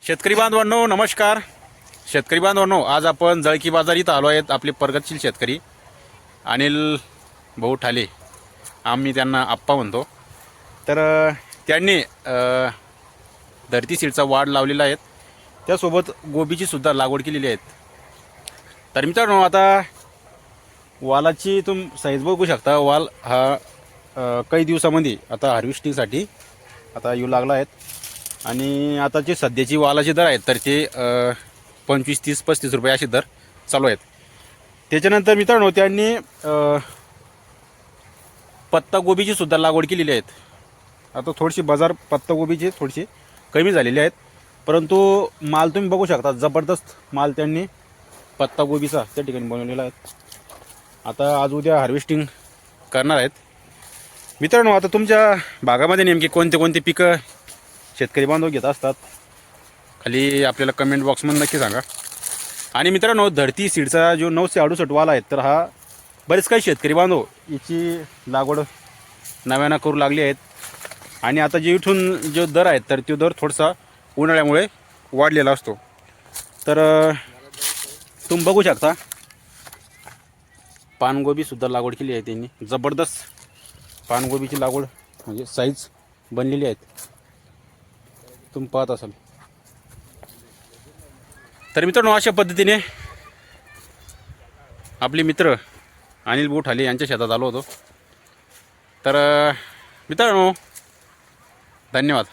शेतकरी बांधवांनो नमस्कार. शेतकरी बांधवांनो, आज आपण जळकी बाजार इथं आलो आहेत. आपले प्रगतशील शेतकरी अनिल भाऊ ठाले, आम्ही त्यांना आप्पा म्हणतो. तर त्यांनी धरती सीडचा वाढ लावलेला आहे, त्यासोबत गोबीची सुद्धा लागवड केलेली आहे. तर मित्रांनो, आता वालाची साईज बघू शकता. वाल हा काही दिवसामध्ये आता हार्वेस्टिंगसाठी आता येऊ लागला आहेत. आणि आता जे सध्याची वालाचे दर आहेत तर ते 25, 30, 35 रुपये असे दर चालू आहेत. त्याच्यानंतर मित्रांनो, त्यांनी पत्तागोबीची सुद्धा लागवड केलेली आहेत. आता थोडीशी बाजार पत्तागोबीची थोडीशी कमी झालेली आहेत, परंतु माल तुम्ही बघू शकता, जबरदस्त माल त्यांनी पत्तागोबीचा त्या ठिकाणी बनवलेला आहे. आता आज उद्या हार्वेस्टिंग करणार आहेत. मित्रांनो, आता तुमच्या भागामध्ये नेमकी कोणते कोणते पिकं शेतकरी बांधव घेत असतात, खाली आपल्याला कमेंट बॉक्समध्ये नक्की सांगा. आणि मित्रांनो, धरती सीडचा जो 968 वाला आहे, तर हा बरेच काही शेतकरी बांधव याची लागवड नव्यानं करू लागली आहेत. आणि आता जे इथून जो दर आहे तर तो दर थोडासा उन्हाळ्यामुळे वाढलेला असतो. तर तुम्ही बघू शकता, पानगोबीसुद्धा लागवड केली आहे त्यांनी. जबरदस्त पानगोबीची लागवड म्हणजे साईज बनलेली आहेत, तुम्ही पाहत असाल. तर मित्रांनो, अशा पद्धतीने आपले मित्र अनिल भाऊ ठाले यांच्या शेतात आलो होतो. तर मित्रांनो, धन्यवाद.